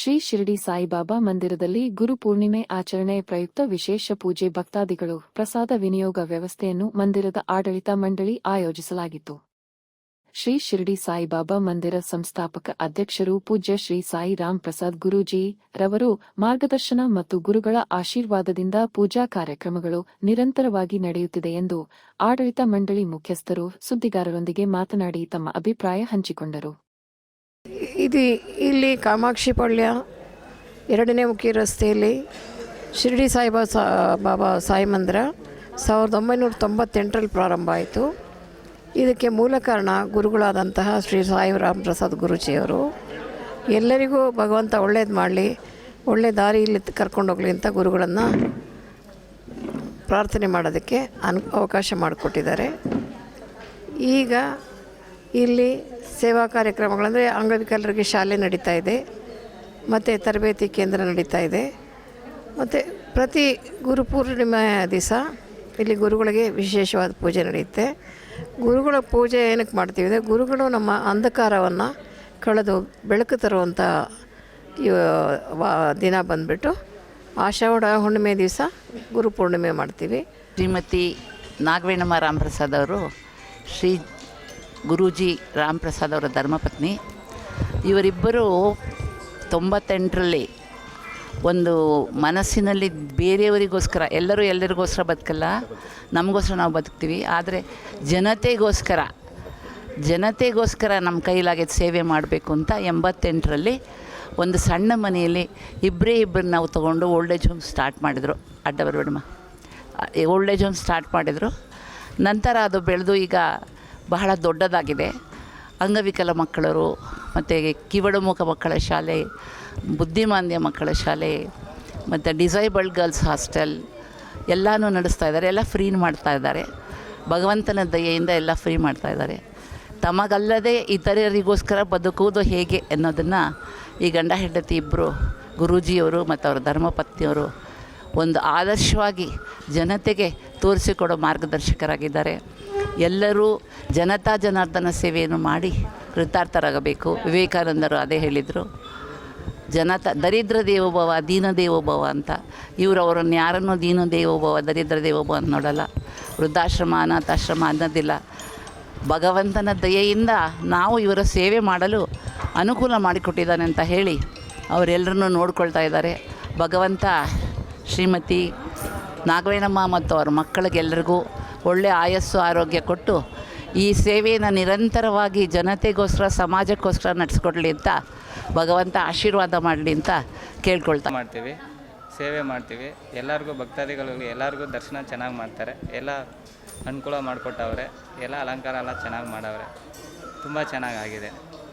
ಶ್ರೀ ಶಿರಡಿ ಸಾಯಿಬಾಬಾ ಮಂದಿರದಲ್ಲಿ ಗುರುಪೂರ್ಣಿಮೆ ಆಚರಣೆ ಪ್ರಯುಕ್ತ ವಿಶೇಷ ಪೂಜೆ ಭಕ್ತಾದಿಗಳು ಪ್ರಸಾದ ವಿನಿಯೋಗ ವ್ಯವಸ್ಥೆಯನ್ನು ಮಂದಿರದ ಆಡಳಿತ ಮಂಡಳಿ ಆಯೋಜಿಸಲಾಗಿತ್ತು. ಶ್ರೀ ಶಿರಡಿ ಸಾಯಿಬಾಬಾ ಮಂದಿರ ಸಂಸ್ಥಾಪಕ ಅಧ್ಯಕ್ಷರು ಪೂಜ್ಯ ಶ್ರೀ ಸಾಯಿ ರಾಮ್ ಪ್ರಸಾದ್ ಗುರೂಜಿ ರವರು ಮಾರ್ಗದರ್ಶನ ಮತ್ತು ಗುರುಗಳ ಆಶೀರ್ವಾದದಿಂದ ಪೂಜಾ ಕಾರ್ಯಕ್ರಮಗಳು ನಿರಂತರವಾಗಿ ನಡೆಯುತ್ತಿದೆ ಎಂದು ಆಡಳಿತ ಮಂಡಳಿ ಮುಖ್ಯಸ್ಥರು ಸುದ್ದಿಗಾರರೊಂದಿಗೆ ಮಾತನಾಡಿ ತಮ್ಮ ಅಭಿಪ್ರಾಯ ಹಂಚಿಕೊಂಡರು. ಇಲ್ಲಿ ಕಾಮಾಕ್ಷಿಪಾಳ್ಯ 2ನೇ ಮುಖ್ಯ ರಸ್ತೆಯಲ್ಲಿ ಶಿರಡಿ ಬಾಬಾ ಸಾಯಿ ಮಂದಿರ 1998ರಲ್ಲಿ ಪ್ರಾರಂಭ ಆಯಿತು. ಇದಕ್ಕೆ ಮೂಲ ಕಾರಣ ಗುರುಗಳಾದಂತಹ ಶ್ರೀ ಸಾಯಿ ರಾಮ್ ಪ್ರಸಾದ್ ಗುರೂಜಿಯವರು ಎಲ್ಲರಿಗೂ ಭಗವಂತ ಒಳ್ಳೇದು ಮಾಡಲಿ, ಒಳ್ಳೆ ದಾರಿಯಲ್ಲಿ ಕರ್ಕೊಂಡೋಗಲಿ ಅಂತ ಗುರುಗಳನ್ನು ಪ್ರಾರ್ಥನೆ ಮಾಡೋದಕ್ಕೆ ಅವಕಾಶ ಮಾಡಿಕೊಟ್ಟಿದ್ದಾರೆ. ಈಗ ಇಲ್ಲಿ ಸೇವಾ ಕಾರ್ಯಕ್ರಮಗಳಂದರೆ ಅಂಗವಿಕಲರಿಗೆ ಶಾಲೆ ನಡೀತಾ ಇದೆ, ಮತ್ತು ತರಬೇತಿ ಕೇಂದ್ರ ನಡೀತಾ ಇದೆ. ಮತ್ತು ಪ್ರತಿ ಗುರುಪೂರ್ಣಿಮೆ ದಿವಸ ಇಲ್ಲಿ ಗುರುಗಳಿಗೆ ವಿಶೇಷವಾದ ಪೂಜೆ ನಡೆಯುತ್ತೆ. ಗುರುಗಳ ಪೂಜೆ ಏನಕ್ಕೆ ಮಾಡ್ತೀವಿ ಅಂದರೆ ಗುರುಗಳು ನಮ್ಮ ಅಂಧಕಾರವನ್ನು ಕಳೆದು ಬೆಳಕು ತರುವಂಥ ದಿನ ಬಂದುಬಿಟ್ಟು ಆಷಾಢ ಹುಣ್ಣಿಮೆ ದಿವಸ ಗುರುಪೂರ್ಣಿಮೆ ಮಾಡ್ತೀವಿ. ಶ್ರೀಮತಿ ನಾಗವೇಣಮ್ಮ ರಾಮಪ್ರಸಾದ್ ಅವರು ಶ್ರೀ ಗುರೂಜಿ ರಾಮಪ್ರಸಾದ್ ಅವರ ಧರ್ಮಪತ್ನಿ. ಇವರಿಬ್ಬರು 98ರಲ್ಲಿ ಒಂದು ಮನಸ್ಸಿನಲ್ಲಿ ಬೇರೆಯವರಿಗೋಸ್ಕರ, ಎಲ್ಲರಿಗೋಸ್ಕರ ಬದುಕಲ್ಲ, ನಮಗೋಸ್ಕರ ನಾವು ಬದುಕ್ತೀವಿ, ಆದರೆ ಜನತೆಗೋಸ್ಕರ ನಮ್ಮ ಕೈಲಾಗಿದ್ದು ಸೇವೆ ಮಾಡಬೇಕು ಅಂತ 88ರಲ್ಲಿ ಒಂದು ಸಣ್ಣ ಮನೆಯಲ್ಲಿ ಇಬ್ಬರು ನಾವು ತೊಗೊಂಡು ಓಲ್ಡ್ ಏಜ್ ಹೋಮ್ ಸ್ಟಾರ್ಟ್ ಮಾಡಿದರು. ಅಡ್ಡ ಬರಬೇಡಮ್ಮ, ಓಲ್ಡ್ ಏಜ್ ಹೋಮ್ ಸ್ಟಾರ್ಟ್ ಮಾಡಿದರು. ನಂತರ ಅದು ಬೆಳೆದು ಈಗ ಬಹಳ ದೊಡ್ಡದಾಗಿದೆ. ಅಂಗವಿಕಲ ಮಕ್ಕಳರು ಮತ್ತು ಕಿವಡುಮುಖ ಮಕ್ಕಳ ಶಾಲೆ, ಬುದ್ಧಿಮಾಂದ್ಯ ಮಕ್ಕಳ ಶಾಲೆ ಮತ್ತು ಡಿಸೈಬಲ್ಡ್ ಗರ್ಲ್ಸ್ ಹಾಸ್ಟೆಲ್ ಎಲ್ಲನೂ ನಡೆಸ್ತಾ ಇದ್ದಾರೆ. ಎಲ್ಲ ಫ್ರೀ ಮಾಡ್ತಾ ಇದ್ದಾರೆ. ಭಗವಂತನ ದಯೆಯಿಂದ ಎಲ್ಲ ಫ್ರೀ ಮಾಡ್ತಾ ಇದ್ದಾರೆ. ತಮಗಲ್ಲದೆ ಇತರರಿಗೋಸ್ಕರ ಬದುಕುವುದು ಹೇಗೆ ಅನ್ನೋದನ್ನು ಈ ಗಂಡ ಹೆಂಡತಿ ಇಬ್ಬರು ಗುರೂಜಿಯವರು ಮತ್ತು ಅವರ ಧರ್ಮಪತ್ನಿಯವರು ಒಂದು ಆದರ್ಶವಾಗಿ ಜನತೆಗೆ ತೋರಿಸಿಕೊಡೋ ಮಾರ್ಗದರ್ಶಕರಾಗಿದ್ದಾರೆ. ಎಲ್ಲರೂ ಜನತಾ ಜನಾರ್ದನ ಸೇವೆಯನ್ನು ಮಾಡಿ ಕೃತಾರ್ಥರಾಗಬೇಕು. ವಿವೇಕಾನಂದರು ಅದೇ ಹೇಳಿದರು, ದರಿದ್ರ ದೇವೋಭವ ದೀನ ದೇವೋಭವ ಅಂತ. ಇವರು ಅವರನ್ನು ಯಾರನ್ನೂ ದೀನ ದೇವೋಭವ ದರಿದ್ರ ದೇವೋಭವ ಅಂತ ನೋಡಲ್ಲ. ವೃದ್ಧಾಶ್ರಮ ಅನಾಥಾಶ್ರಮ ಅನ್ನೋದಿಲ್ಲ. ಭಗವಂತನ ದಯೆಯಿಂದ ನಾವು ಇವರ ಸೇವೆ ಮಾಡಲು ಅನುಕೂಲ ಮಾಡಿಕೊಟ್ಟಿದ್ದಾನೆ ಅಂತ ಹೇಳಿ ಅವರೆಲ್ಲರನ್ನೂ ನೋಡ್ಕೊಳ್ತಾ ಇದ್ದಾರೆ. ಭಗವಂತ ಶ್ರೀಮತಿ ನಾಗವೇಣಮ್ಮ ಮತ್ತು ಅವ್ರ ಮಕ್ಕಳಿಗೆಲ್ಲರಿಗೂ ಒಳ್ಳೆಯ ಆಯಸ್ಸು ಆರೋಗ್ಯ ಕೊಟ್ಟು ಈ ಸೇವೆಯನ್ನು ನಿರಂತರವಾಗಿ ಜನತೆಗೋಸ್ಕರ ಸಮಾಜಕ್ಕೋಸ್ಕರ ನಡೆಸ್ಕೊಡ್ಲಿ ಅಂತ ಭಗವಂತ ಆಶೀರ್ವಾದ ಮಾಡಲಿ ಅಂತ ಕೇಳ್ಕೊಳ್ತಾ ಸೇವೆ ಮಾಡ್ತೀವಿ. ಎಲ್ಲರಿಗೂ ಭಕ್ತಾದಿಗಳಿಗೆ ಎಲ್ಲರಿಗೂ ದರ್ಶನ ಚೆನ್ನಾಗಿ ಮಾಡ್ತಾರೆ. ಎಲ್ಲ ಅನುಕೂಲ ಮಾಡಿಕೊಟ್ಟವ್ರೆ. ಎಲ್ಲ ಅಲಂಕಾರ ಎಲ್ಲ ಚೆನ್ನಾಗಿ ಮಾಡವ್ರೆ. ತುಂಬ ಚೆನ್ನಾಗಾಗಿದೆ.